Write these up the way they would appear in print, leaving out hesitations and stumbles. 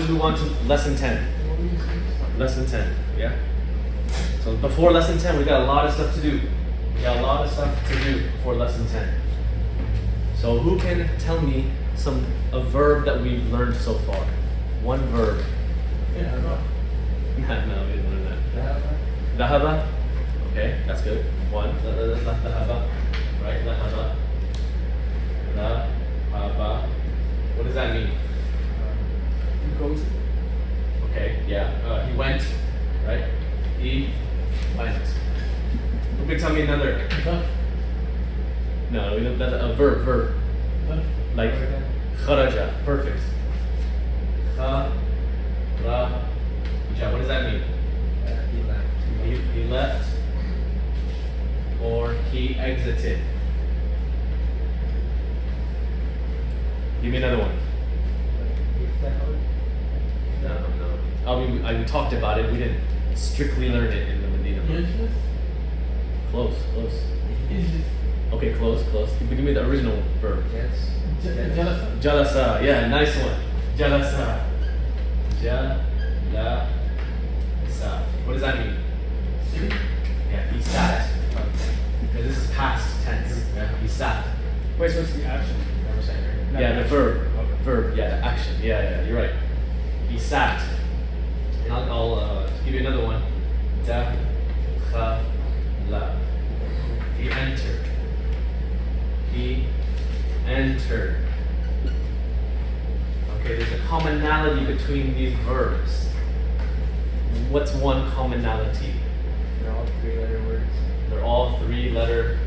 to move on to lesson 10. Lesson 10, yeah? So before lesson 10, we got a lot of stuff to do. We got a lot of stuff to do before lesson 10. So who can tell me a verb that we've learned so far? One verb. Yeah. No, we didn't learn that. Dhahaba. Okay, that's good. One. Dhahaba. Right? Dhahaba. Dhahaba. What does that mean? He goes. Okay, yeah. He went. Right? He went. Who can tell me another? No, that's a verb. Like kharaja. Perfect. Kharaja. What does that mean? He left. He left or he exited. Give me another one. No. I mean, we talked about it. We didn't strictly learn it in the Madinah Book. Close. Okay, close. Give me the original verb. Yes. Jalasa. Yeah, nice one. Jalasa. Jalasa. What does that mean? Yeah, he sat. Okay, this is past tense. Yeah, he sat. Wait, so it's the action that we're saying, right? Yeah, the verb. Okay. Verb, yeah, the action. Yeah, you're right. He sat. And I'll give you another one. Dakhala. He entered. He entered. Okay, there's a commonality between these verbs. What's one commonality? They're all 3-letter words. They're all 3-letter,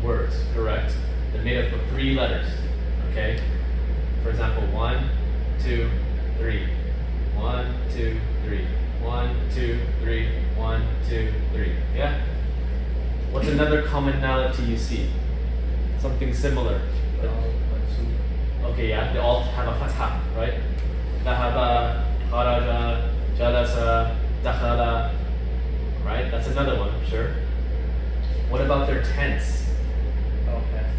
words, correct? They're made up of 3 letters, okay? For example, 1, 2, 3. 1, 2, 3. 1, 2, 3. 1, 2, 3. Yeah? What's another commonality you see? Something similar. They're all mansub. Okay, yeah, they all have a fatha, right? Dhahaba, kharaja, jalasa, dakhala. Right? That's another one, sure. What about their tense? All past.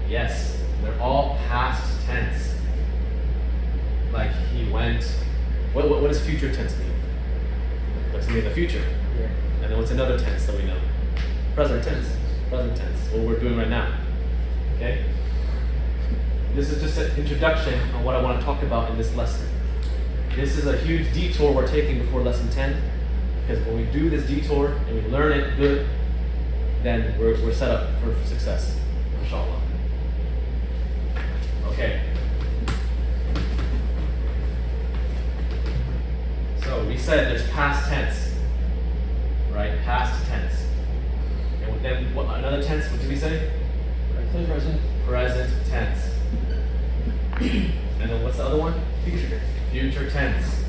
Yes, they're all past tense. Like he went. What does future tense mean? That's mean the future. Yeah. And then what's another tense that we know? Present tense. Present tense. What we're doing right now. Okay? This is just an introduction on what I want to talk about in this lesson. This is a huge detour we're taking before lesson 10. Because when we do this detour and we learn it good, then we're set up for success. Inshallah. Okay. So we said there's past tense. Right? Past tense. And then what another tense, what did we say? Present. Present tense. And then what's the other one? Future tense.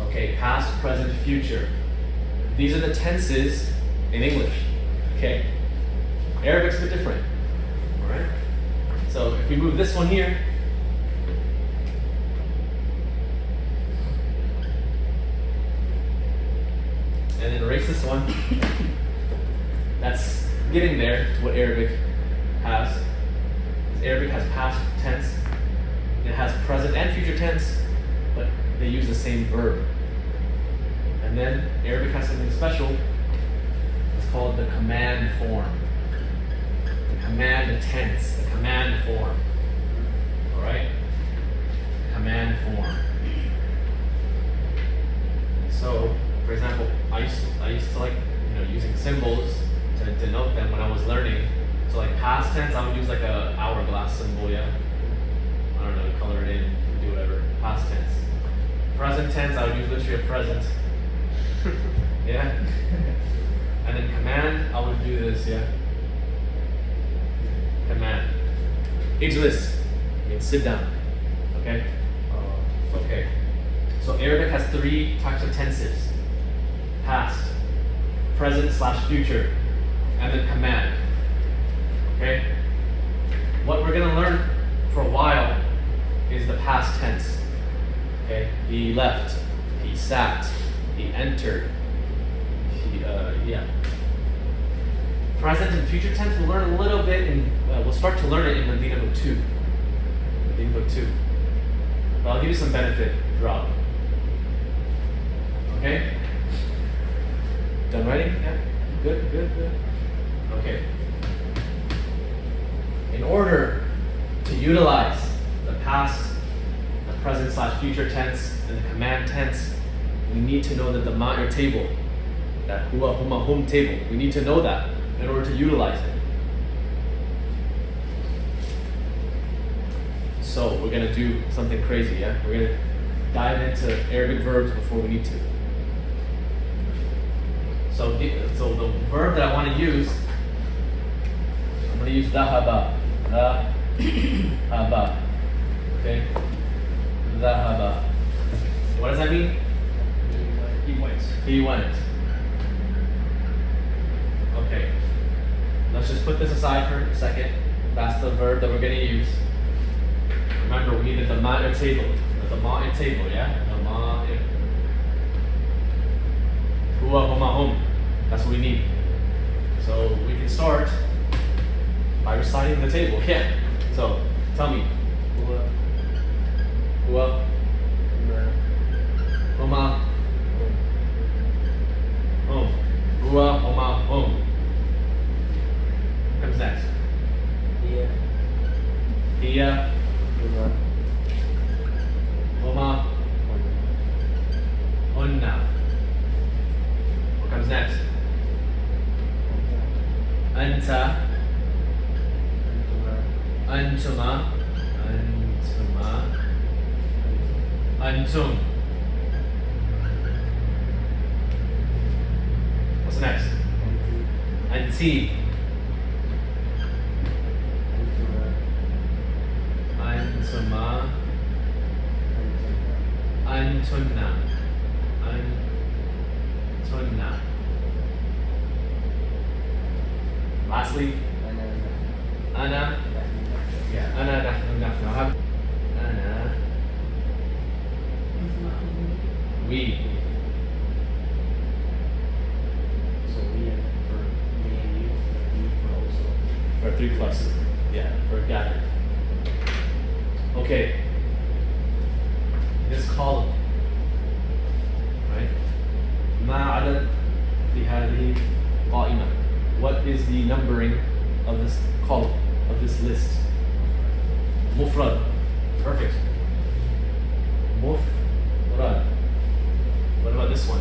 Okay, past, present, future. These are the tenses in English. Okay? Arabic's a bit different. Alright? So if we move this one here, and then erase this one, that's getting there to what Arabic has. Arabic has past tense, it has present and future tense, but they use the same verb. And then Arabic has something special. It's called the command form. The command tense, the command form. Alright? Command form. So, for example, I used to like, using symbols to denote them when I was learning. So like past tense, I would use like a hourglass symbol, yeah? I don't know, color it in, do whatever. Past tense. Present tense, I would use literally a present. Yeah? And then command, I would do this, yeah? Command. Ijlis means sit down. Okay? Okay. So Arabic has 3 types of tenses. Past, present/future, and then command. Okay? What we're going to learn for a while is the past tense. Okay? He left, he sat, he entered, Present and future tense, we'll learn a little bit we'll start to learn it in Madinah Book 2. Madinah Book 2. But I'll give you some benefit throughout. Okay? Done writing? Yeah? Good. Okay. In order to utilize the past, the present / future tense, and the command tense, we need to know that the ma'ir table, that huwa, huma, hum table, we need to know that in order to utilize it. So we're gonna do something crazy, yeah? We're gonna dive into Arabic verbs before we need to. So the verb that I want to use, I'm gonna use dhahaba. Dhahaba. Okay? Dhahaba. What does that mean? He went. He went. Okay. Let's just put this aside for a second. That's the verb that we're gonna use. Remember, we needed the ma'ir table. The ma'ir table, yeah? The ma'ir. Huwa, huma, hum. That's what we need. So we can start by reciting the table. Yeah. So tell me. Huwa, huma, hum. Huwa, huma, hum. What comes next? Hiya, huma, hunna. What comes next? Anta, antuma, antum. What's next? Anti, antuma, antunna, antunna. Lastly, ana. Yeah, ana, nahnu, nahnu. Ana, we. So we and for me and you, we for also. For 3 plus. Yeah, for gathered. Okay. This column. Right? ما عدد في هذه قائمة. What is the numbering of this column, of this list? Mufrad. Perfect. Mufrad. What about this one?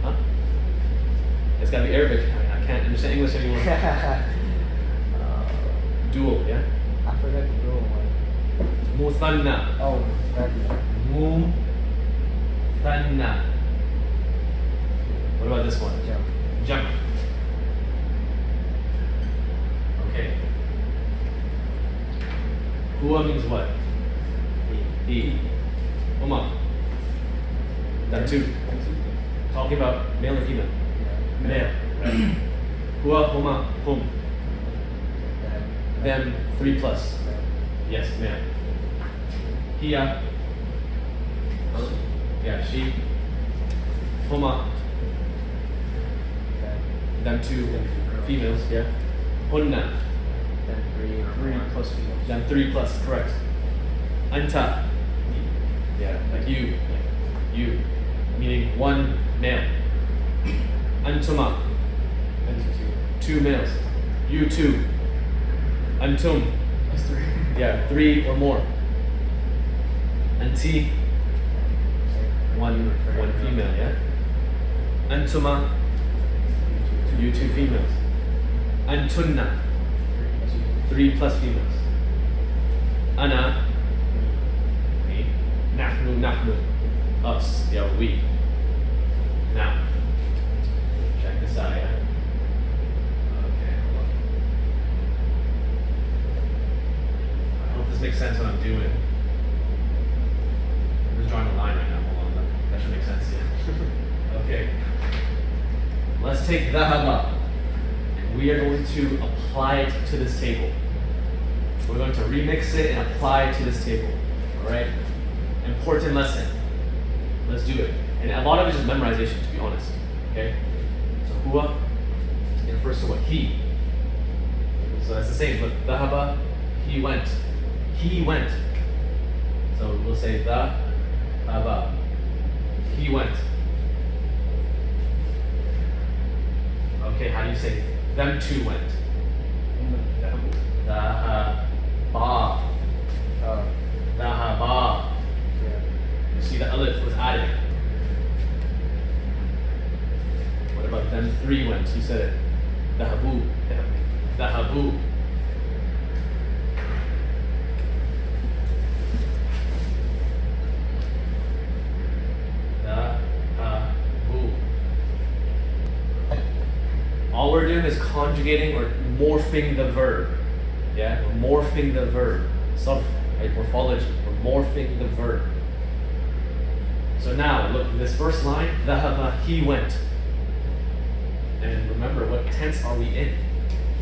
Huh? It's gotta be Arabic. I can't understand English anymore. Dual, yeah? I forgot the dual one. Muthanna. Oh, that one. Muthanna. What about this one? Jump. Jump. Okay. Huwa means what? He. Uma. That two. Talking about male or female? Male. Right. Huwa, huma, hum. Them, 3 plus. Yes, male. Hiya. Yeah, she. Huma. Them 2 females, yeah. Hunna. Then 3 plus females. Them 3 plus, correct. Anta. Yeah, like you. You. Meaning 1 male. Antuma. Then 2 males. You 2. Antum. That's 3. Yeah, 3 or more. Anti. 1 female, yeah. Antuma. You 2 females. Antunna. 3 plus females. Ana. Me. Nahnu. Us. Yeah, we. Now. Check this out, yeah. Okay, hold on. I hope this makes sense what I'm doing. I'm just drawing a line right now. Hold on. That should make sense, yeah. Okay. Let's take dhahaba. We are going to apply it to this table. We're going to remix it and apply it to this table. Alright? Important lesson. Let's do it. And a lot of it is just memorization, to be honest. Okay? So huwa, it refers to what? He. So that's the same. Look, dhahaba, he went. He went. So we'll say dhahaba. He went. Okay, how do you say them two went? Dhahaba. Dhahaba. Yeah. You see the alif was added. What about them three went? You said it. Dhahabu. Dhahabu. Dhahabu. All we're doing is conjugating or morphing the verb. Yeah, we're morphing the verb. Sarf, right? Morphology. We're morphing the verb. So now, look, this first line, dhahaba, he went. And remember, what tense are we in?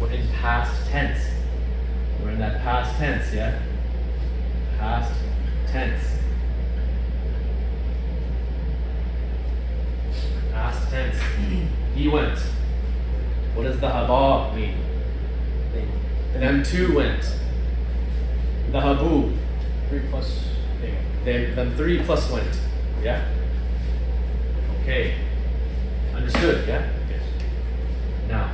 We're in past tense. We're in that past tense, yeah? Past tense. Past tense. He went. What does dhahaba mean? Them two went. Dhahabu. 3 plus they went. Them three plus went. Yeah? Okay. Understood, yeah? Yes. Now.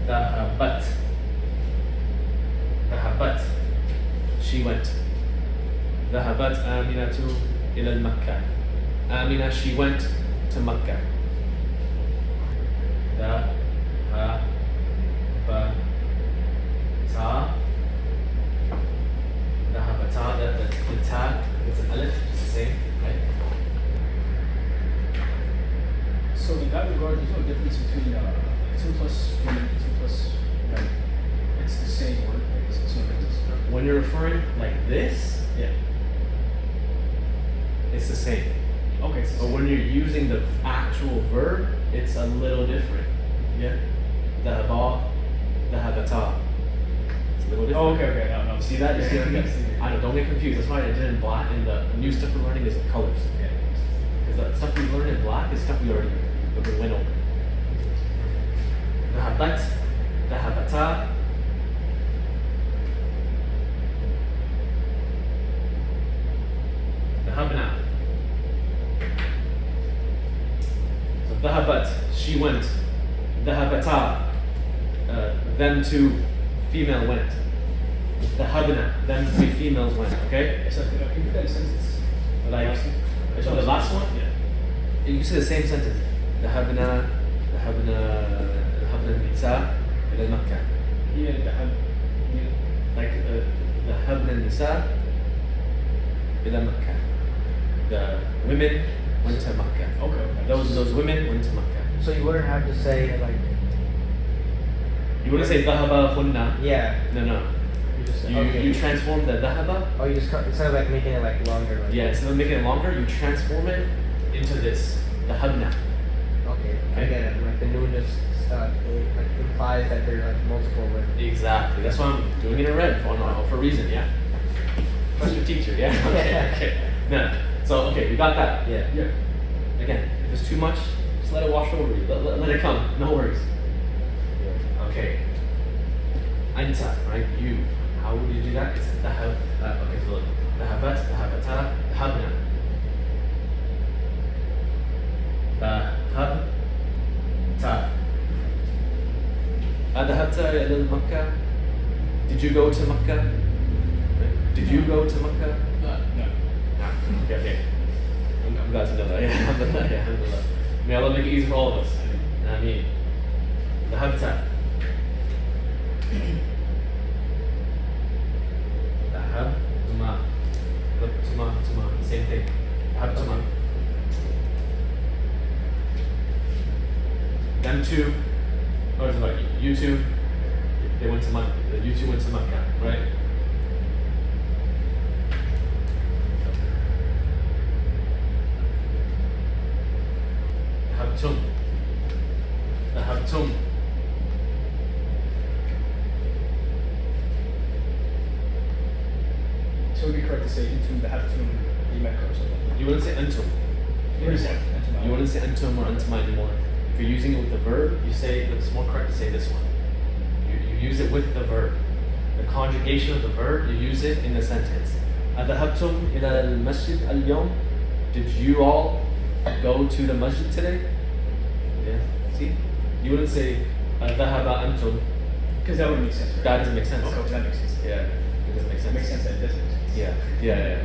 Dhahabat. Dhahabat. She went. Dhahabat Aminatu ila Makkah. Amina, she went to Makkah. Dhahabata. Dhahabata, the ta, it's an alif, it's the same, right? So in that regard, there's no difference between 2 plus 3 and 2 plus 1. It's the same word. Right? It's no difference. When you're referring like this, Yeah. it's the same. Okay. It's the But same. when you're using the actual verb, it's a little different. Yeah? Dhahaba, dhahabata. It's a little different. Oh, okay. No. See that? You see that? Yeah. I know, don't get confused. That's why I did it in black, and the new stuff we're learning is in colors. Yeah. Because the stuff we learned in black is stuff we already went over. Dhahabat, dhahabata. Dhahabna. So dhahabat, she went. Dhahabata, them two female went. Dhahabna, them three females went. Okay? So can you put that in a sentence? Like, so the last one? Yeah. You say the same sentence. ذهبنا النساء إلى مكة. Yeah. Like ذهبنا النساء إلى مكة. The women went to Mecca. Okay. Those women went to Mecca. So you wouldn't have to say like, You wouldn't say ذهب هن. yeah. No. You just You transform the ذهب. Oh, you just instead of like making it like longer. Like, Yeah, instead of making it longer, you transform it into this ذهبنا. Okay, I get it. Like the newness it, like implies that there are like multiple words. Exactly. That's why I'm doing it in red for a reason. Yeah. Trust your teacher. Yeah. Okay. No. So okay, we got that. Yeah. Yeah. Again, if it's too much, just let it wash over you. Let it come. No worries. Okay. Anta, right? You. How would you do that? It's dhahab. Okay, so look. Dhahabat, dhahabata, dhahabna. Dhahabta. Adhabta ila Makkah? Did you go to Makkah? Did you go to Makkah? No. Okay. I'm glad to know that. Yeah, alhamdulillah. Yeah, alhamdulillah. May Allah make it easy for all of us. Ameen. Dhahabta. Dhahabtuma. Look, tuma. Same thing. Dhahabtuma. Them two. Or it's about you two. They went to Makkah. You two went to Makkah, right? Dhahabtum. So it would be correct to say into the Haftum Mecca or something. You wouldn't say antum. You understand? You wouldn't say antum or antuma anymore. If you're using it with the verb, you say it's more correct to say this one. You use it with the verb. the conjugation of the verb, you use it in the sentence. أذهبتم إلى المسجد اليوم? Did you all go to the masjid today? Yeah. See? You wouldn't say أذهب أنتم. Because that wouldn't make sense, right? That doesn't make sense. Okay, that makes sense. Yeah, it doesn't make sense. It makes sense that it doesn't make sense. Yeah.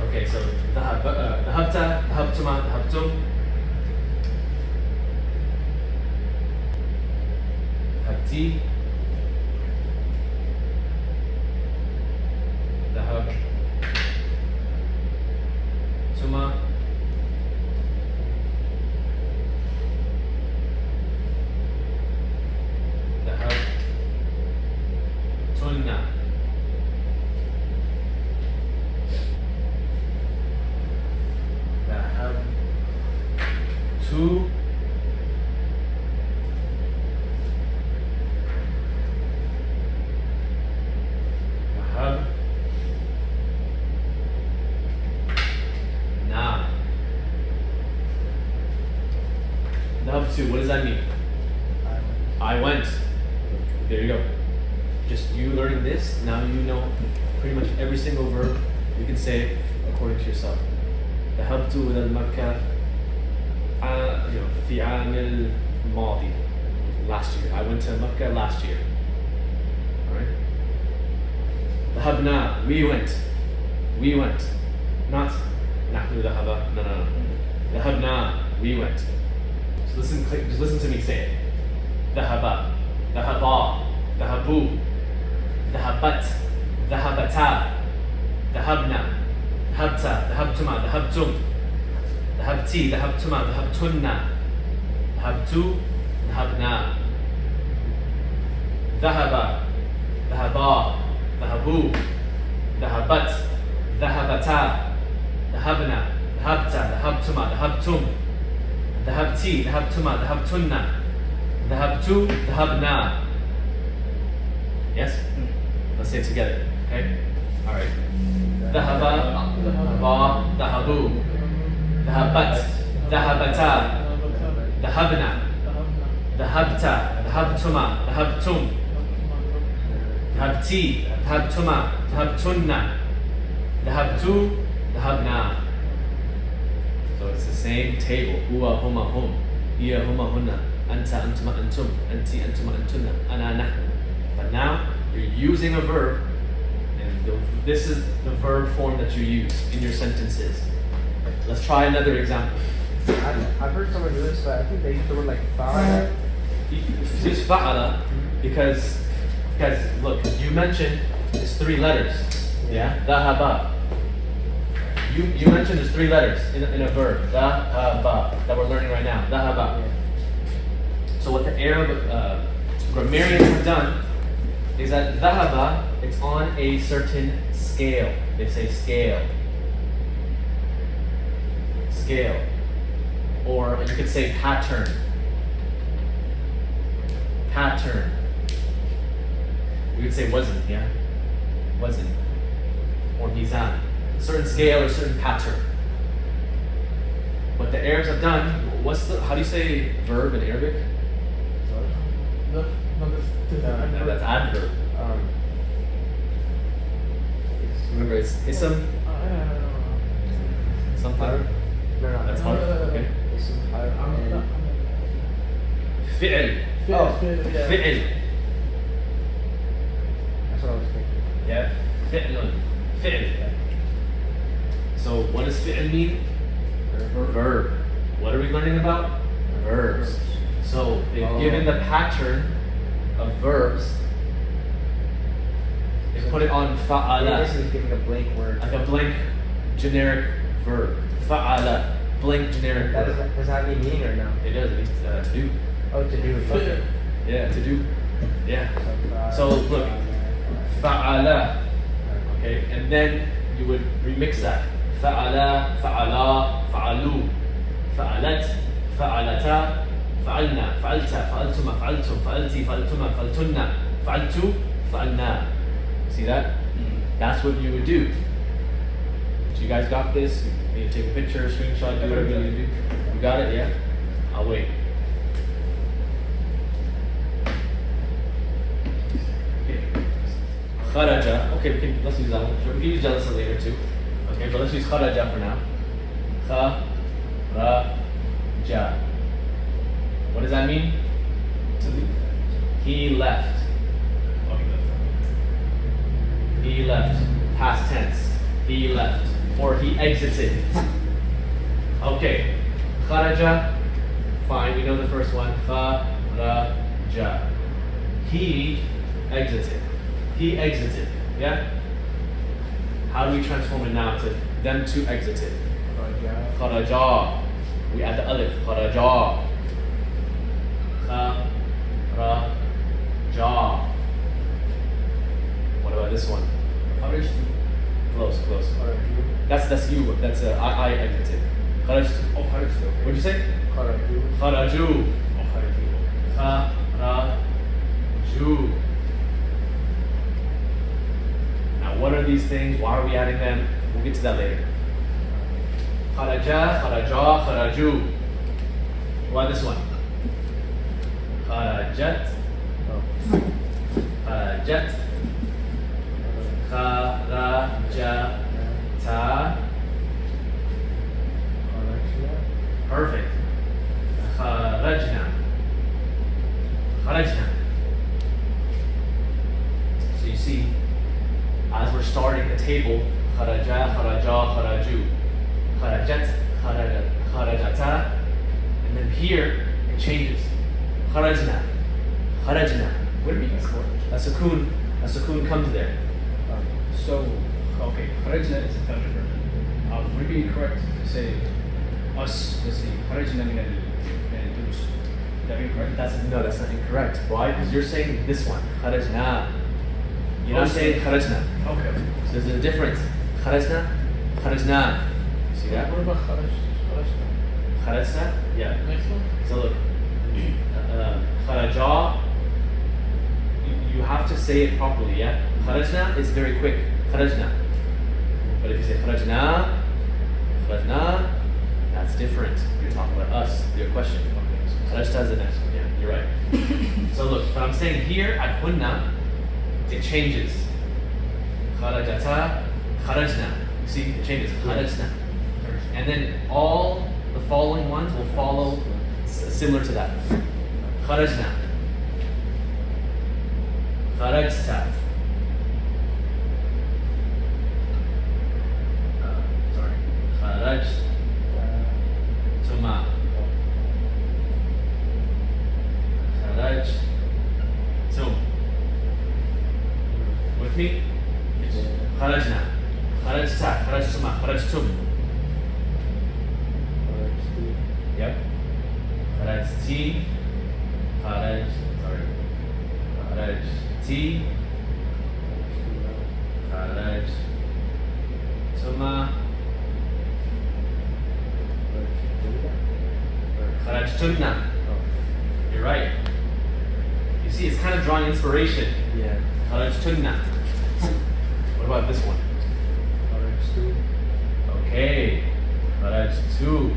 Okay, so ذهبت ذهبتما ذهبتم ذهبتي ذهبتما ذهبتن ذهبت ذهبت. What does that mean? I went. There you go. Just you learning this, now you know pretty much every single verb. You can say it according to yourself. ذهبت إلى مكة في عام الماضي. Last year. I went to Mecca last year. Alright? ذهبنا. We went. We went. Not نحن ذهب. No. ذهبنا. We went. So just listen to me say it. ذهب. ذهبا. ذهبوا. ذهبت. ذهبتا. ذهبنا. ذهبت. ذهبتما. ذهبتم. ذهبتي. ذهبتما. ذهبتن. ذهبت. ذهبنا. ذهب. ذهبا. ذهبوا. ذهبت. ذهبتا. ذهبنا. ذهبت. ذهبتما. ذهبتم. ذهبتي. ذهبتما. ذهبتن. ذهبت. ذهبنا. Yes? Let's say it together. Okay? Alright. ذهب. ذهبا. ذهبوا. ذهبت. ذهبتا. ذهبنا. ذهبت. ذهبتما. ذهبتم. ذهبتي. ذهبتما. ذهبتن. ذهبت. ذهبنا. So it's the same table. هو هما هم. هي هما هن. أنت أنتما أنتم. أنت أنتما أنتن. أنا نحن. But now you're using a verb, and this is the verb form that you use in your sentences. Let's try another example. I've heard someone do this, but I think they use the word like fa'ala. Use fa'ala because look, you mentioned it's 3 letters. Yeah? Dhahaba. You mentioned there's 3 letters in a verb. Dhahaba that we're learning right now. Dhahaba. So what the Arab grammarians have done is that dhahaba, it's on a certain scale. They say scale. Scale. Or you could say pattern. Pattern. We could say wazn, yeah? Wazn. Or mizan. A certain scale or certain pattern. What the Arabs have done, how do you say verb in Arabic? That's adverb. Remember, it's ism. Something. That's hard. Okay. Fi'l. Fi'l. That's what I was thinking. Yeah. Fi'lun. Fi'l. So what does fi'l mean? Verb. What are we learning about? Verbs. So they've given the pattern of verbs. They put it on fa'ala. This is giving a blank word. Like a blank generic verb. Fa'ala. Blank generic That verb. does that have any meaning or no? It does. It means to do. Oh, to do. Okay. Yeah, to do. Yeah. So look. Fa'ala. Okay, and then you would remix that. Fa'ala, fa'ala, fa'alu, fa'alat, fa'alata, fa'alna, fa'alta, fa'altuma, fa'altum, fa'alti, fa'altuma, fa'altunna, fa'altu, fa'alna. See that? That's what you would do. So you guys got this? You need to take a picture, a screenshot, do whatever you need to do. You got it? Yeah? I'll wait. Okay. Kharaja. Okay, let's use that one. Sure, we can use jalasa later too. Okay, but let's use kharaja for now. Kharaja. What does that mean? To leave. He left. Okay, He left. Past tense. He left. Or he exited. Okay. Kharaja. Fine, we know the first one. Kharaja. He exited. He exited. Yeah? How do we transform it now to them two exited? Kharaja. We add the alif. Kharaja. Kharaja. What about this one? Kharajtu. Close. That's you. That's I exited. Kharajtu. Oh, kharajtu. Okay. What'd you say? Kharaju. Kharaju. Oh, kharajtu. Kharaju. Now, what are these things? Why are we adding them? We'll get to that later. Kharaja, kharaja, kharaju. What about this one? Kharajat. Kharajat. Kharajata. Perfect. Kharajna. Kharajna. So you see, as we're starting the table, kharaja, kharaja, kharaju, kharajat, kharajata, and then here it changes. Kharajna, kharajna. What do you mean? A sukoon comes there. So, okay, kharajna is a feminine verb. Would it be correct to say us, let's say, kharajna min al-durus? Would that be correct? That's not incorrect. Why? Because you're saying this one, kharajna. You're not Okay. saying kharajna. Okay. So there's a difference. Kharajna, kharajna. See that? What about Kharajna? Yeah. Next one? So look, kharaja, you have to say it properly, yeah? Kharajna is very quick. Kharajna. But if you say kharajna, that's different. You're talking about us, your question. Kharajta is the next one, yeah, you're right. So look, but I'm saying here at hunna, it changes. Kharajata, kharajna. You see, it changes. Kharajna. And then all the following ones will follow similar to that. Kharajna. Kharajta. Sorry. Kharajtuma. Kharajtum. With me? Kharajna. Kharajta. Kharajtuma. Kharajtum. Yep. Kharajti. Kharajti. Kharajtuma. Kharajtunna. You're right. You see, it's kind of drawing inspiration. Yeah. Kharajtunna. What about this one? Kharajtu. Okay. Kharajtu.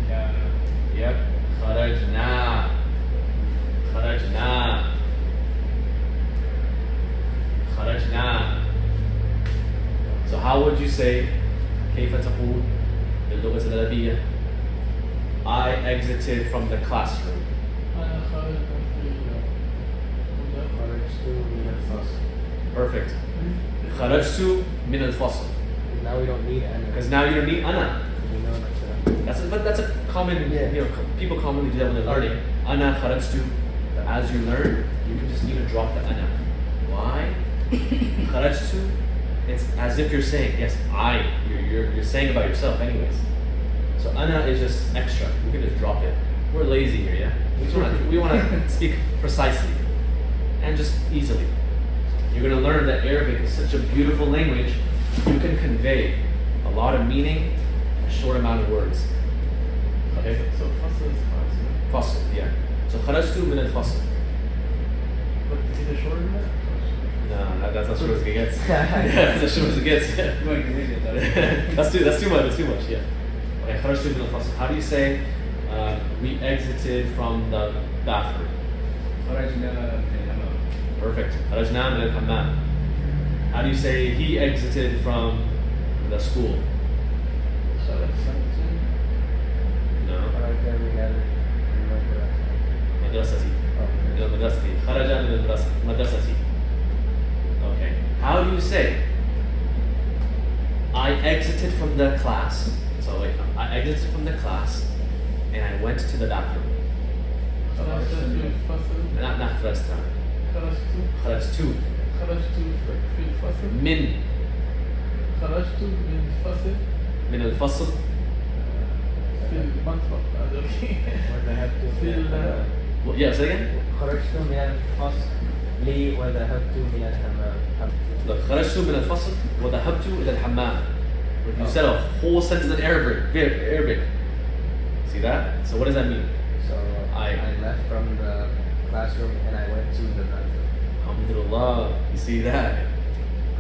Yeah. Yep. Kharajna. Kharajna. Kharajna. So how would you say كيف تقول باللغة العربية I exited from the classroom? Kharajtu min al-fasl. Perfect. خرجت من الفصل. Now we don't need ana. Because now you don't need ana. We know But that's a common, Yeah. people commonly do that when they're learning. Ana kharajtu. But as you learn, you can just even drop the ana. Why? Kharajtu. It's as if you're saying, yes, I. You're saying about yourself, anyways. So ana is just extra. We can just drop it. We're lazy here, yeah. We want to speak precisely and just easily. You're going to learn that Arabic is such a beautiful language. You can convey a lot of meaning in a short amount of words. Okay? So fasl is fasl. Fasl, yeah. So kharajtu min al-fasl. But is it shorter than that? No, that's as short as it gets. Yeah, that's as short as it gets. Yeah. No, you can read it. That's too much. That's too much. Yeah. Okay. Kharajtu min al-fasl. How do you say we exited from the bathroom? Kharajna min al-hammam. Perfect. خرجنا من الحمام. How do you say he exited from the school? No. خرج من المدرسة. مدرستي. Oh, من مدرستي. خرج من المدرسة. مدرستي. Okay. How do you say I exited from the class? So like I exited from the class and I went to the bathroom. خرجت في الفصل. not خرجت. خرجت خرجت في الفصل. من خرجت من الفصل من الفصل في المطبخ. وذهبت في ال- Well, yeah, say again. خرجت من الفصل لي وذهبت من الحمام. Look, خرجت من الفصل وذهبت إلى الحمام. You said a whole sentence in Arabic. See that? So what does that mean? So I- I left from the classroom and I went to the bathroom. Alhamdulillah. You see that?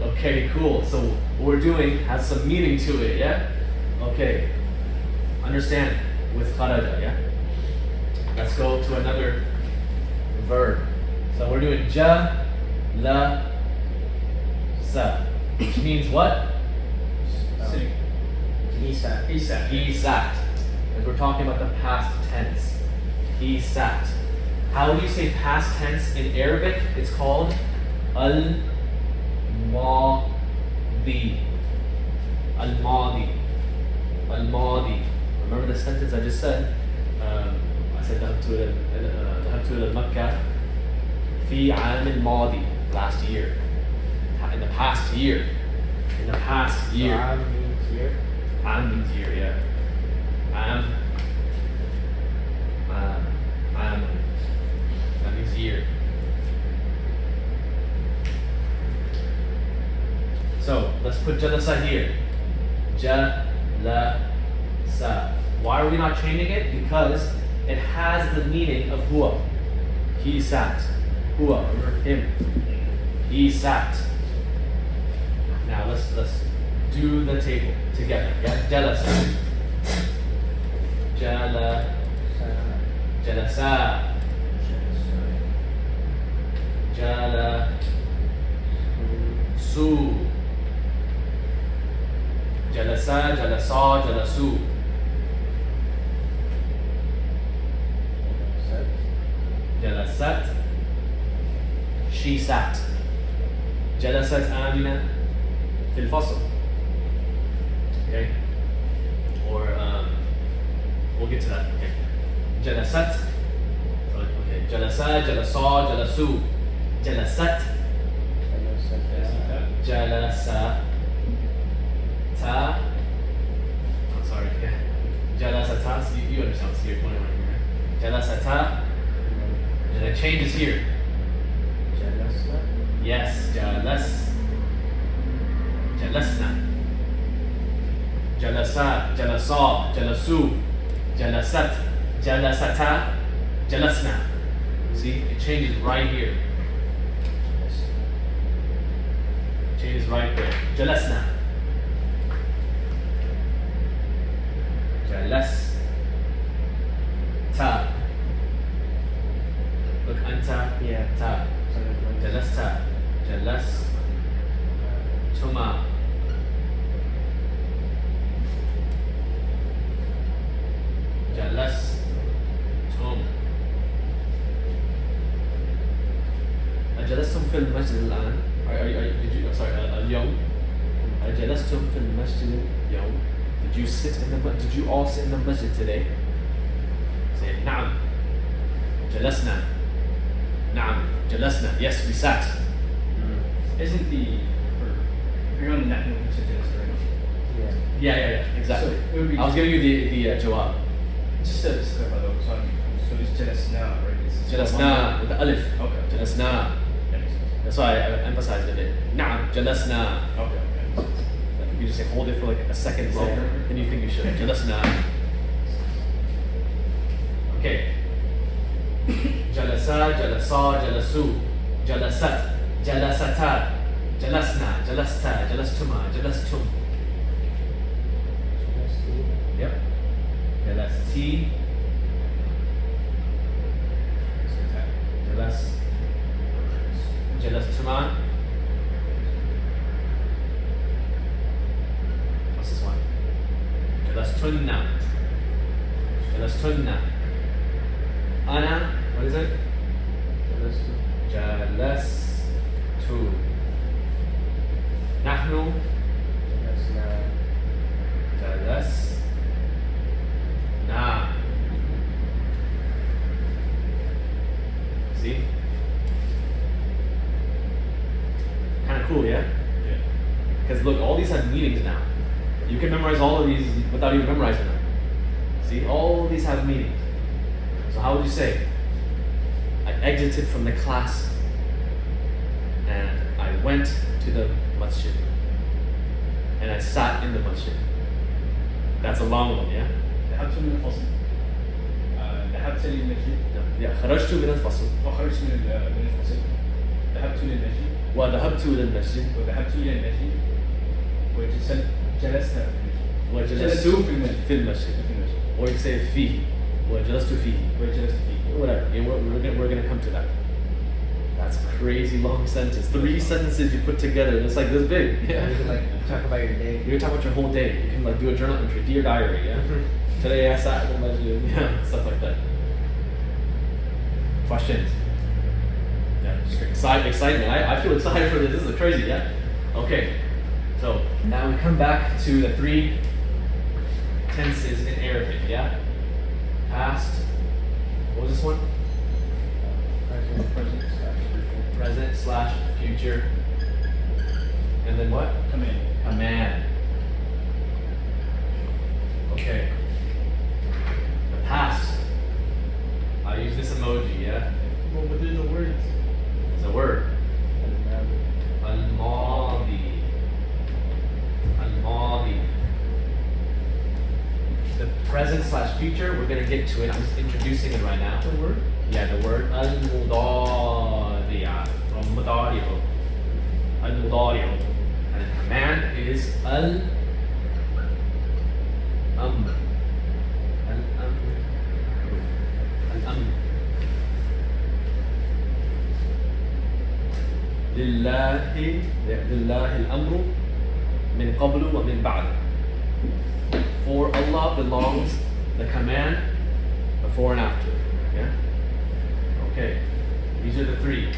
Okay, cool. So what we're doing has some meaning to it, yeah? Okay. Understand with kharaja, yeah? Let's go to another verb. So we're doing ja, la, sa, which means what? Sitting. He sat. He sat. He sat. As we're talking about the past tense. He sat. How do you say past tense in Arabic? It's called al-madi. Al-madi. Al-madi. Remember the sentence I just said? I said ذهبت إلى مكة في عام الماضي, last year. In the past year. In the past year. So I means here. عام means year, yeah. عام. That means year. So let's put jalasa here. Jalasa. Why are we not changing it? Because it has the meaning of huwa. He sat. Huwa, remember him. He sat. Now let's do the table together. Yeah, jalasa. Jalasa. Jalasu. Jalasa, jalasa, jalasu. Jalasat. She sat. Jalasat Amina في الفصل. Okay? Or we'll get to that. Okay. Jalasat. Okay. Jalasa, jalasa, jalasu. Jalasat. Jalasa. Ta. I'm sorry. Yeah. Jalasata. So you understand what's here. Jalasata. And it changes here. Jalasa. Yes. Jalasna. Jalasa, jalasa, jalasu, jalasat, jalasata, jalasna. See, it changes right here. It changes right there. Jalasna. Jalasta. Look, anta, Yeah. ta. Jalasta. Tuma. جلستم. أجلستم في المسجد الآن؟ اليوم؟ أجلستم في المسجد اليوم? Did you all sit in the masjid today? Say نعم. جلسنا. نعم. جلسنا. Yes, we sat. Isn't the if you're on the net, it's a just right Yeah. Yeah, exactly. So it would be- I was giving you the jawab. Just to clarify though, so it's just now, right? It's جلسنا with the alif. Okay. جلسنا. That makes sense. That's why I emphasized it a bit. نعم جلسنا. Okay. Like if you just say hold it for like a second longer than you think you should. جلسنا. Okay. جلسا, جلسا, جلسوا, جلست, جلستا, جلسنا, جلستا, جلستما, جلستم. Yep. جلستي. جلس. جلستما. What's this one? جلستنا. جلستنا. أنا, what is it? جلست. نحن جلسنا. See? Kind of cool, yeah? Yeah. Because look, all these have meanings now. You can memorize all of these without even memorizing them. See, all these have meanings. So how would you say? I exited from the class and I went to the masjid and I sat in the masjid. That's a long one, yeah? ذهبت من الفصل. ذهبت للمسجد. Yeah, خرجت من الفصل وخرجت من الفصل. ذهبت للمسجد. وذهبت إلى المسجد وذهبت إلى المسجد. وجلست وجلست في المسجد. Or you say فيه وجلست فيه. وجلست فيه. Whatever, yeah, we're gonna come to that. That's a crazy long sentence. 3 sentences you put together, it's like this big. Yeah. You can like talk about your day. You can talk about your whole day. You can like do a journal entry, dear diary, yeah? Today I sat in the masjid, yeah, stuff like that. Questions? Yeah, just excitement. I feel excited for this. This is crazy, yeah? Okay, so now we come back to the 3 tenses in Arabic, yeah? Past, what was this one? Present/future. And then what? Command. Okay. The past. I use this emoji, yeah? Well, but there's a word. It's a word. Al-Madi. Al-Madi. The present/future, we're gonna get to it. I'm just introducing it right now. The word? Yeah, the word al-mudari'a or mudari'u. Al-mudari'u. And the command is al-amr. Al-amr. Al-amr. لله الأمر من قبل ومن بعد. For Allah belongs the command before and after. Yeah? Okay. These are the 3.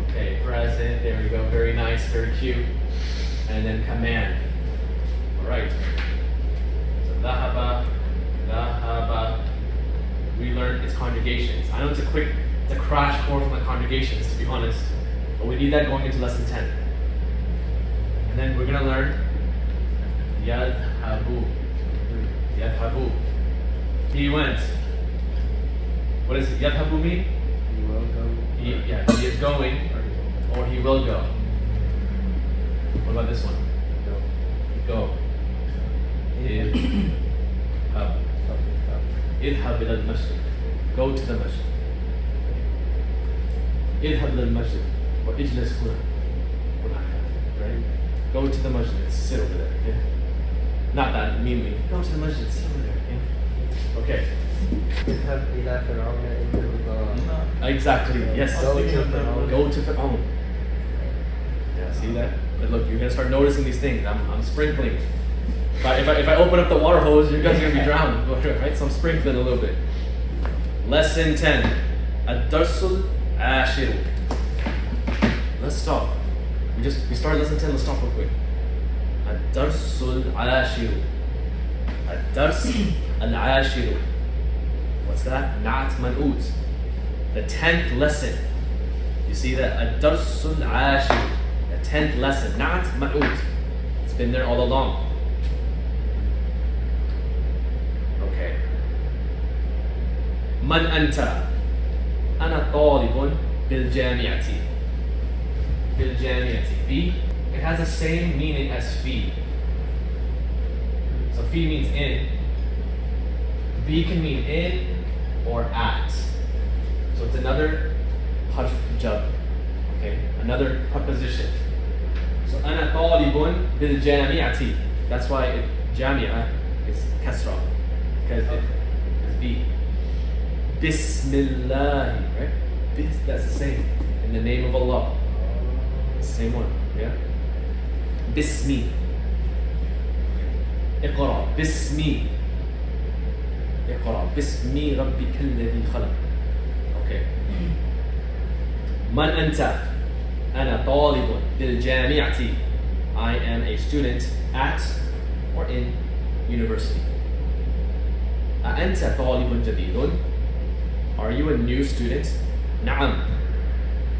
Okay, present, there we go. Very nice, very cute. And then command. Alright. So ذهب. We learned its conjugations. I know it's a crash course on the conjugations, to be honest. But we need that going into lesson 10. And then we're gonna learn يذهب. يذهب. He went. What does يذهب mean? You will go. He is going, or he will go. What about this one? Go. اذهب. اذهب إلى المسجد. Go to the masjid. اذهب إلى المسجد واجلس هنا. Right? Go to the masjid. Sit over there. Yeah? Not that meanly. Go to the masjid. Sit over there. Yeah? Okay. اذهب إلى فرعون إنه طغى. Exactly. Yes. Go to Fir'aun. Go to Fir'aun. Yeah. See that? But look, you're gonna start noticing these things. I'm sprinkling. If I open up the water hose, you guys are gonna be drowned. Right? So I'm sprinkling a little bit. Lesson 10. Ad-darsul ashir. Let's stop. We started lesson 10. Let's stop real quick. Ad-darsul ashir. Ad-dars al-ashir. What's that? Na'at man'ut. The 10th lesson. You see that? Ad-darsul ashir. The 10th lesson. Na'at man'ut. It's been there all along. Okay. Man anta? Ana talibun bil jami'ati. Bil jami'ati. Fi. It has the same meaning as fi. So fi means in. Bi can mean in or at. So it's another harf jab. Okay, another preposition. So ana talibun bil jami'ati. That's why jami'ah is kasra, because it is bi. Bismillah, right? That's the same. In the name of Allah. same one. Yeah. Bismi. اقرأ باسمي. اقرأ باسمي ربك الذي خلق. Okay. من أنت؟ أنا طالب بالجامعة. I am a student at or in university. أأنت طالب جديد? Are you a new student? نعم.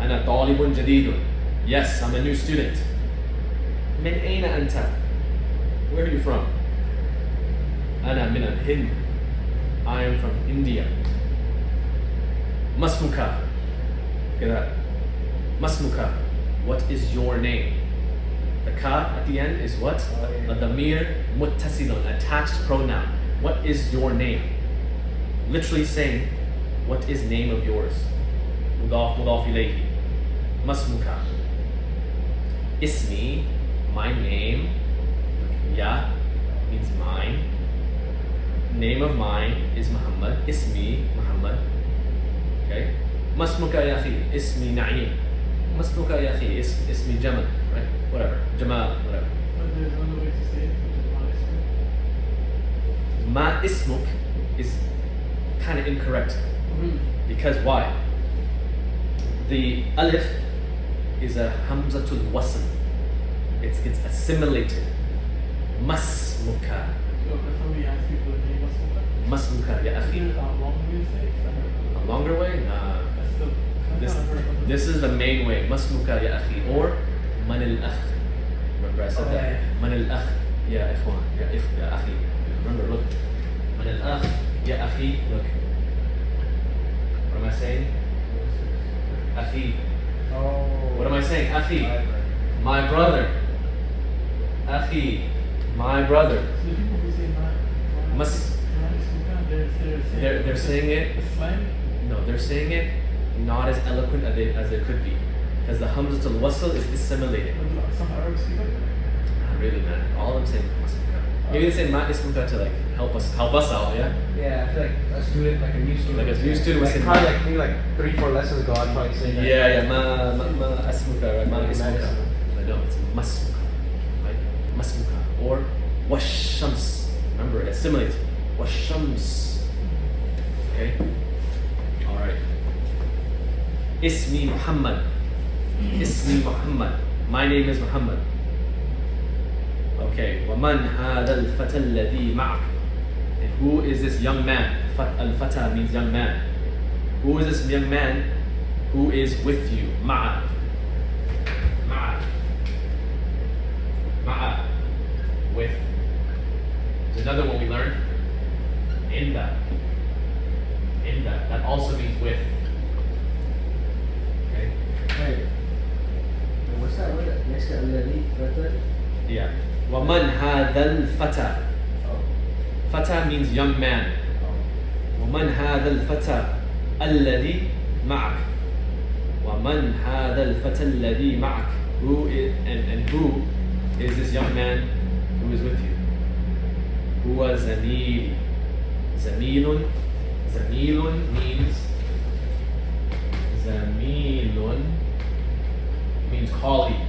أنا طالب جديد. Yes, I'm a new student. من أين أنت? Where are you from? أنا من الهند. I am from India. ما اسمك؟ كذا. ما اسمك? What is your name? The ka at the end is what? A damir muttasilun, attached pronoun. What is your name? Literally saying, what is name of yours? Mudaf ilayhi. ما اسمك? Ismi, my name. Ya means mine. Name of mine is Muhammad. Ismi, Muhammad. Okay. ما اسمك يا أخي? اسمي نعيم. ما اسمك يا أخي? اسمي جمل. Right? Whatever. Jamal, whatever. But there's another way to say it, which is Ma ismuk is kind of incorrect. Really? Because why? The alif is a hamzatul wasl. It's assimilated. Masmuka. So if somebody asks people if they must look Masmuka ya is akhi. there a wrong way to say it? A longer way? Nah. That's still, I've This, kind of heard of it. this is the main way. Masmuka ya akhi. Or man al akh. Remember I said that? Man al akh. Ya ikhwan. Ya akhi. Remember, look. Man al akh. Ya akhi. Look. What am I saying? Akhi. Oh. What am I saying? Akhi. My brother. Akhi. My brother. So the people who say Must- They're saying it. It's slang? No, they're saying it not as eloquent as it could be. Because the hamzatul wasl is assimilated. Some Arabs speak like that. Not really, man. All of them say masmuka. Maybe they say ma ismuka to like help us out, yeah? Yeah, I feel like a student, like a new student. Like a new student was like saying- probably like maybe like 3-4 lessons ago, I'd probably say that. Yeah, ma asmuka, right? Ma Ma ismuka. ismuka. But no, it's masmuka, right? Masmuka. Or washams. Remember, it assimilates. Washams. Okay? Alright. Ismi Muhammad. Ismi Muhammad. My name is Muhammad. Okay. وَمَنْ هَذَا الْفَتَى الَّذِي مَعَكَ. And who is this young man? Al-fata means young man. Who is this young man who is with you? Ma'a. Ma'a. Ma'a. With. There's another one we learned. Inda. Inda. That also means with. Okay? Wait. What's that word next to alladhi? Yeah. وَمَنْ هَذَا الْفَتَى. Oh. Fata means young man. وَمَنْ هَذَا الْفَتَى الَّذِي مَعَكَ. وَمَنْ هَذَا الْفَتَى الَّذِي مَعَكَ. Who is and who is this young man who is with you? هو زميل. زميل. زميل means colleague.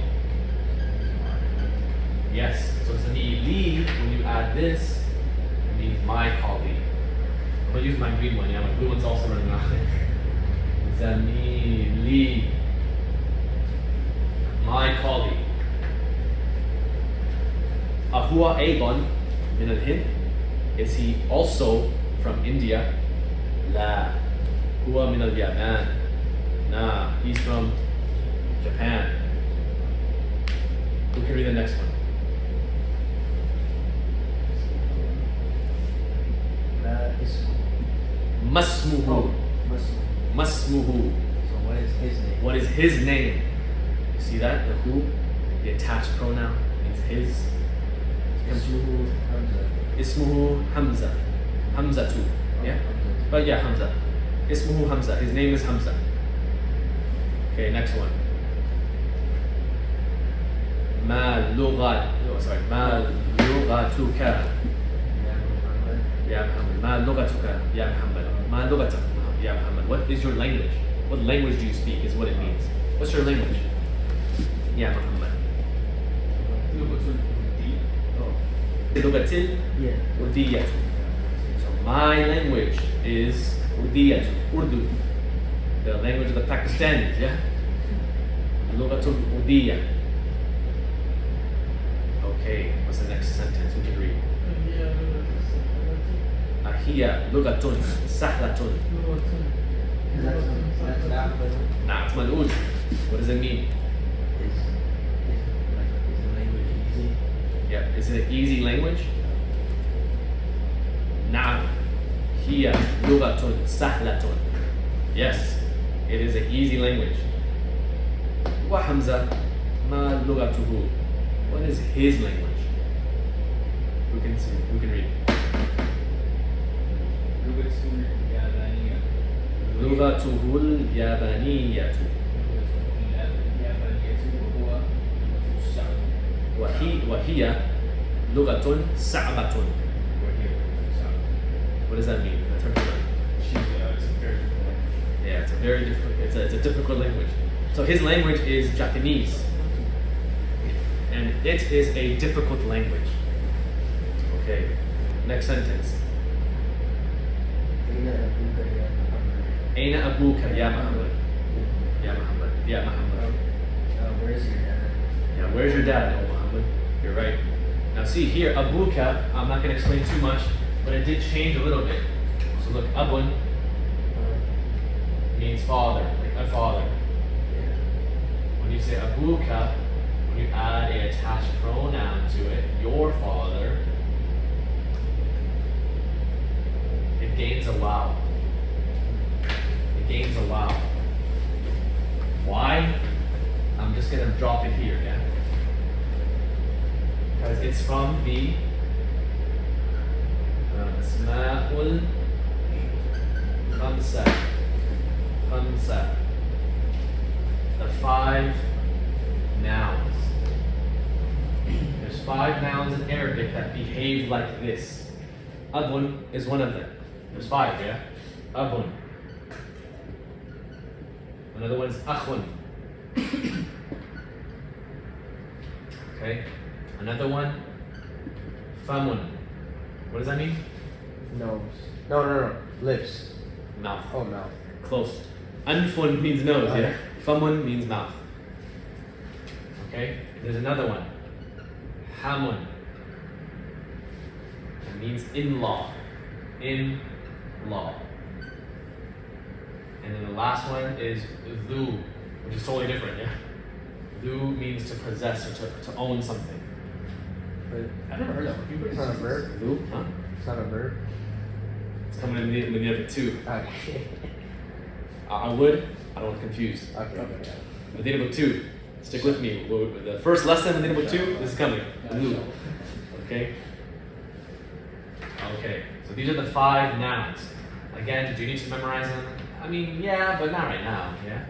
Yes. So zamili, when you add this, it means my colleague. I'm gonna use my green one. Yeah, my blue one's also running out. Zamili. My colleague. أهو أيضا من الهند? Is he also from India? لا. هو من اليابان. Nah, he's from Japan. Who can read the next one? Masmuhu. Masmuhu. So what is his name? What is his name? You see that? The who? The attached pronoun means his. Ismuhu Hamza. Ismuhu Hamza. Hamza too. Yeah? But yeah, Hamza. Ismuhu Hamza. His name is Hamza. Okay, next one. ما لغتك يا محمد. ما لغتك يا محمد. ما لغتك يا محمد. What is your language? What language do you speak is what it means. What's your language? يا محمد. لغة الدين. لغة Yeah. الأردية. So my language is Urdiya, Urdu. The language of the Pakistanis, yeah? لغة الأردية. Okay, what's the next sentence we can read? هي لغة سهلة. That's not نعت ملؤول. What does it mean? is the language easy? Yeah, is it an easy language? نعم هي لغة سهلة. Yes, it is an easy language. وحمزة ما لغته? What is his language? Who can see? Who can read? لغة اليابانية. لغته اليابانية اليابانية وهو لغة الشعب. وهي لغة صعبة. وهي لغة الشعب. What does that mean? It's a very difficult. Yeah, it's a very difficult. It's a difficult language. So his language is Japanese, and it is a difficult language. Okay, next sentence. أين أبوك يا محمد؟ يا محمد. يا محمد. Where's your dad? Yeah, where's your dad? Oh, Muhammad. You're right. Now see here, abuka, I'm not going to explain too much, but it did change a little bit. So look, abun means father, like a father. When you say abuka, when you add a attached pronoun to it, your father, it gains a wow. It gains a wow. Why? I'm just gonna drop it here, yeah? Because it's from the Asma'ul Khamsa. The 5 nouns. There's 5 nouns in Arabic that behave like this. Abun is one of them. There's 5, yeah? Abun. Another one's akhun. Okay. Another one, famun. What does that mean? Nose. No. Lips. Mouth. Oh, mouth. Close. Anfun means nose, yeah? Famun means mouth. Okay? There's another one. Hamun. It means in-law. In-law. And then the last one is dhu, which is totally different, yeah? Dhu means to possess or to own something. But I've never heard that one. it's not a verb. Dhu? Huh? It's not a verb. It's coming in the other 2. Okay. I would. I don't want to confuse. Okay. Madinah Book 2. Stick with me. The first lesson, Madinah Book 2, this is coming. Dhu. Okay? Okay. So these are the 5 nouns. Again, do you need to memorize them? I mean, yeah, but not right now, yeah?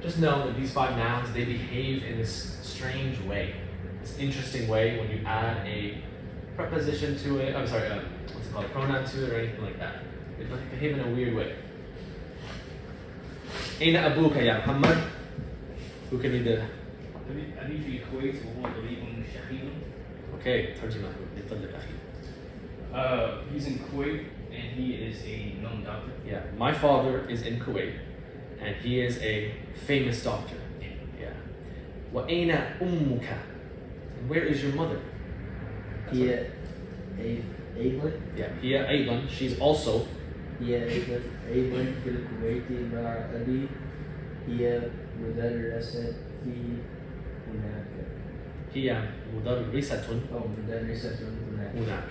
Just know that these 5 nouns, they behave in this strange way. This interesting way when you add a preposition to it, what's it called, a pronoun to it or anything like that. They behave in a weird way. أين أبوك يا محمد? Who can read the... أبي في الكويت وهو طبيب شهير. Okay, ترجمة لفضلك أخي. He's in Kuwait and he is a known doctor. Yeah, my father is in Kuwait, and he is a famous doctor. Yeah. وأين أمك? And where is your mother? هي أيضا هي أيضا, she's also. هي أيضا في الكويت مع أبي. هي مدرسة هناك. هي مدرسة Oh, مدرسة هناك. هناك.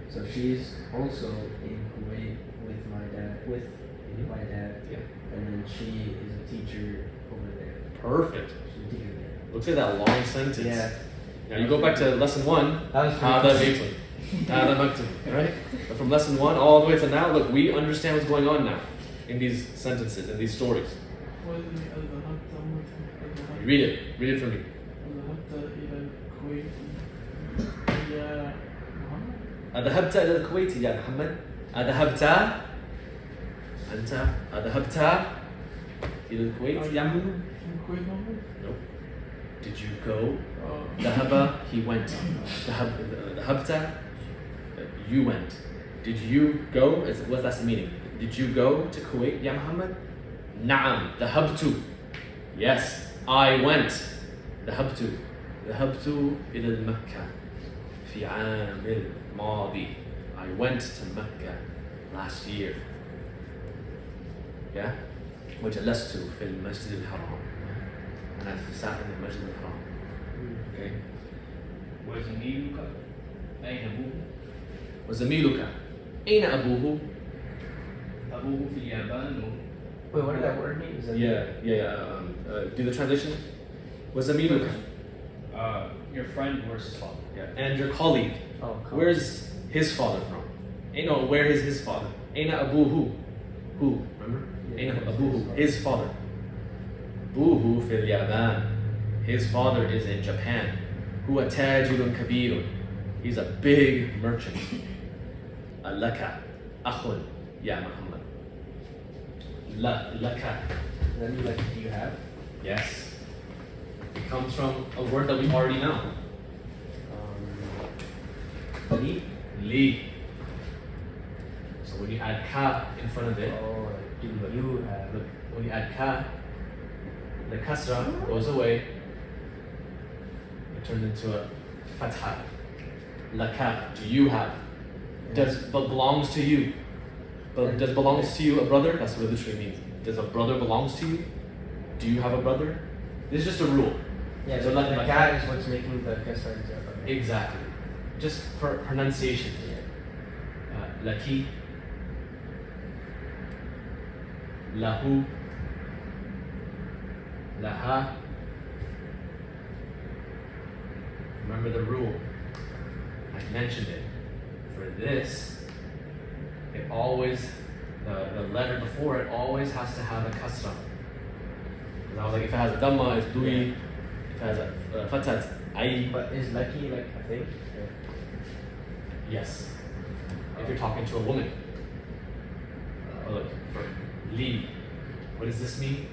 So she's also in Kuwait with my dad. My dad. Yeah. And then she is a teacher over there. Perfect. She's a teacher there. Look at that long sentence. Yeah. Now you go back to lesson 1. That was هذا بيت. هذا مكتب. Right? But from lesson 1 all the way to now, look, we understand what's going on now in these sentences, in these stories. Read it. Read it for me. أذهبت إلى الكويت يا محمد؟ أذهبت؟ أنت أذهبت إلى الكويت يا محمد؟ No. did you go? Oh. Dhahaba, he went. Dhahabta, you went. Did you go? What's that's the meaning? Did you go to Kuwait, Ya Muhammad? Na'am, dhahabtu. Yes, I went. ذهبت إلى مكة في عام الماضي. I went to Mecca last year. Yeah? وجلست في المسجد الحرام. أنا ساكن في المسجد الحرام. Okay? وزميلك أين أبوه؟ وزميلك أين أبوه؟ أبوه في اليابان Wait, what did that word mean? Is that Yeah. Do the translation. وزميلك. Your friend, where's his father? Yeah. And your colleague. Oh, cool. Where's his father from? Where is his father? أين أبوه? Who? Remember? Yeah, أين his أبوه? father. His father. أبوه في اليابان. His father is in Japan. هو تاجر كبير. He's a big merchant. لك أخ يا محمد. لك. Does that mean like, do you have? Yes. It comes from a word that we already know. Li? Li. So when you add ka in front of it, Oh, like, do you have? look, when you add ka, the kasra goes away. It turns into a fatha. Laka, do you have? Does belongs to you? But does belongs to you a brother? That's what it literally means. Does a brother belongs to you? Do you have a brother? This is just a rule. Yeah, So so like the like cat that. is what's making the kasar example. Exactly. Just for pronunciation. Laki. Lahu. Laha. Remember the rule. I mentioned it. For this, it always, the letter before it always has to have a kasra. Because I was like, if it has a dhamma, it's dui. If it has a fatha, it's ayi. But is lucky like a thing? Yes. If you're talking to a woman. Oh, look, for li, what does this mean?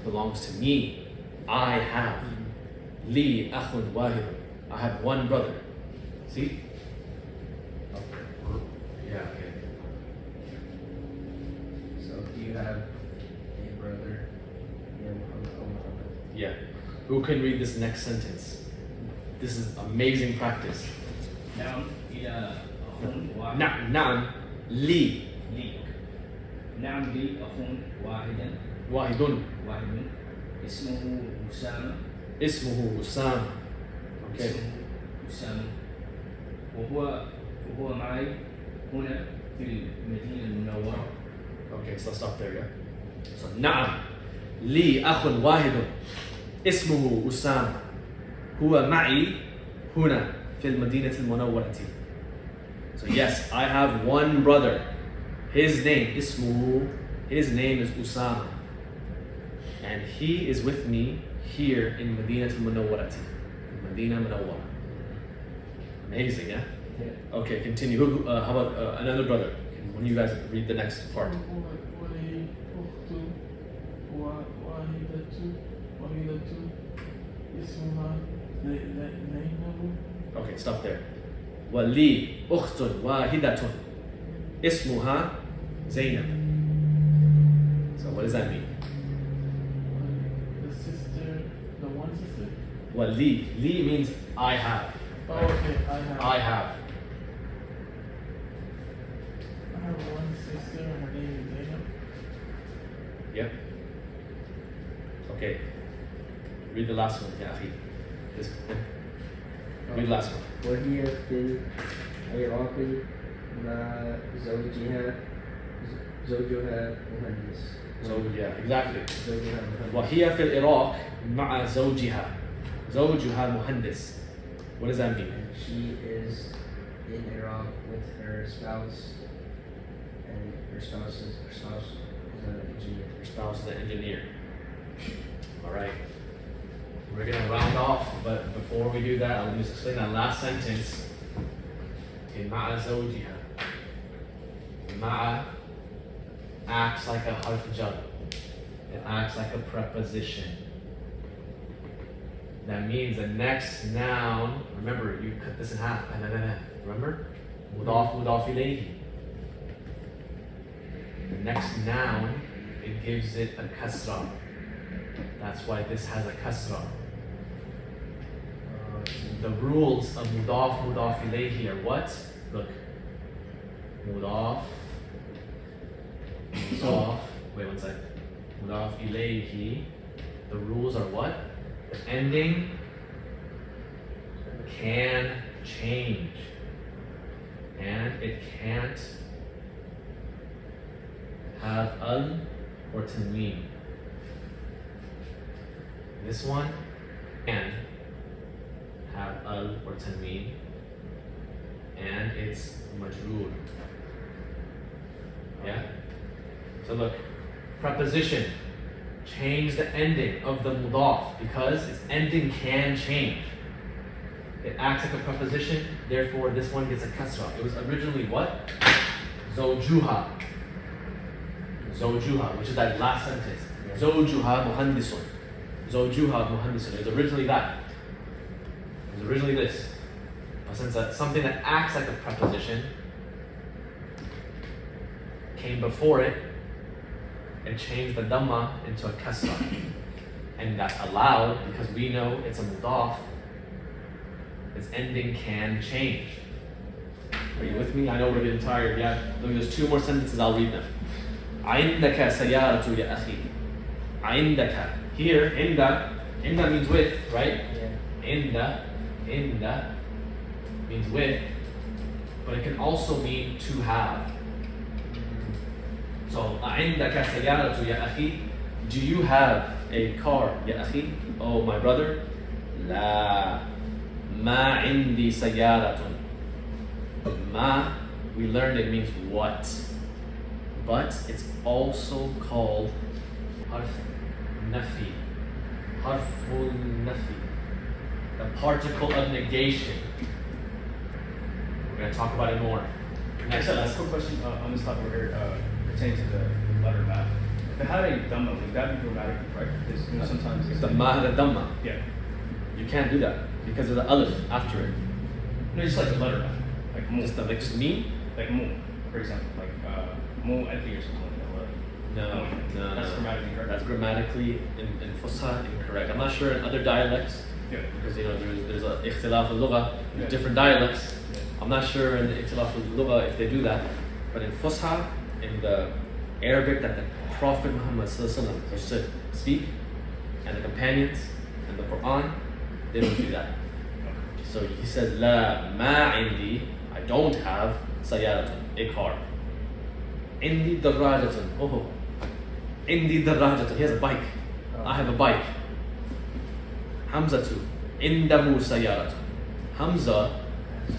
Belongs to me. I have. Li akhun wahid. I have one brother. See? Yeah, okay. So do you have a brother? Yeah, Muhammad. Yeah. Who can read this next sentence? This is amazing practice. نعم إلى أخ واحد. نعم لي لي. نعم لي أخ واحد واحد اسمه أسامة. اسمه أسامة. Okay. اسمه أسامة وهو معي هنا في المدينة المنورة. Okay, so stop there, yeah? So نعم لي أخ واحد اسمه أسامة هو معي هنا في المدينة المنورة. So yes, I have one brother. His name اسمه, his name is Usama. And he is with me here in Madinah al-Munawwarah. Madinah Munawwarah. Amazing, yeah? Yeah. Okay, continue. How about another brother? Can one of you guys read the next part? ولي أخت واحدة اسمها زينب. Okay, stop there. ولي أخت واحدة اسمها زينب. So what does that mean? The sister, the one sister. ولي, li means I have. Oh, okay, I have one sister. Her name is Zainab. Yep. Okay. Read the last one, yeah, akhi. Read the last one. وهي في العراق مع زوجها مهندس. So yeah, exactly. زوجها مهندس. وهي في العراق مع زوجها مهندس. What does that mean? And she is in Iraq with her spouse, and her spouse is an engineer. Your spouse is an engineer. All right. We're gonna round off, but before we do that, I'll just explain that last sentence. Okay, مع زوجها. مع acts like a harf jar. It acts like a preposition. That means the next noun, remember you cut this in half. Remember? Mudaf ilayhi. The next noun, it gives it a kasra. That's why this has a kasra. The rules of mudaf ilayhi are what? Look. Mudaf. Wait one sec. Mudaf ilayhi. The rules are what? The ending can change. And it can't have al or tanween. This one can have al or tanween, and it's majroor. Yeah? So look, preposition, change the ending of the mudaf because its ending can change. It acts like a preposition, therefore this one gets a kasra. It was originally what? Zawjuha. Zawjuha, which is that last sentence. Zawjuha muhandisun. Zawjuha muhandisun. It was originally that. It was originally this. But since that's something that acts like a preposition came before it, and changed the dhamma into a kasra. And that's allowed because we know it's a mudaf. Its ending can change. Are you with me? I know we're getting tired. Yeah. Look, there's 2 more sentences, I'll read them. عندك سيارة يا أخي. عندك. Here, inda means with, right? Yeah. Inda means with, but it can also mean to have. So, عندك سيارة يا أخي. Do you have a car, يا أخي? Oh, my brother? لا. ما عندي سيارة. Ma, we learned it means what, but it's also called harf nafi. Harful nafi. The particle of negation. We're going to talk about it more. Next That's a lesson. quick question on this topic here, pertaining to the letter math. If it had a dhamma, would that be grammatically correct? Because you know, sometimes it's The ma, the dhamma. Yeah. You can't do that because there's an alif after it. No, just like the letter math. Like mu. Just me? Like mu, for example. Like mu etli or something like that. No. That's grammatically correct. That's grammatically in Fusha incorrect. I'm not sure in other dialects. Yeah. Because you know there's a ikhtilaf al-lugha, Yeah. different dialects. Yeah. I'm not sure in the ikhtilaf al-lugha if they do that, but in Fusha, in the Arabic that the Prophet Muhammad sallallahu used to speak, and the companions, and the Quran, they don't do that. So he said, La ma indi, I don't have sayaratun, a car. Indi darajatun, oh, indi darajatun, he has a bike. I have a bike. Hamzatu, indahu sayaratun. Hamza,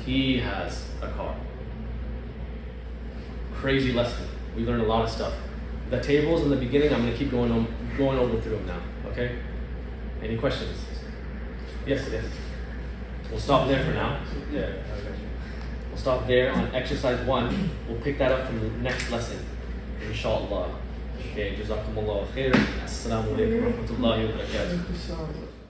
he has a car. Crazy lesson. We learned a lot of stuff. The tables in the beginning, I'm going to keep going over through them now. Okay? Any questions? Yes, it is. We'll stop there for now. Yeah, I got you. We'll stop there on exercise 1. We'll pick that up from the next lesson. Inshallah. Okay, jazakumullah khairan. Assalamu alaikum wa rahmatullahi wa barakatuh. Inshallah.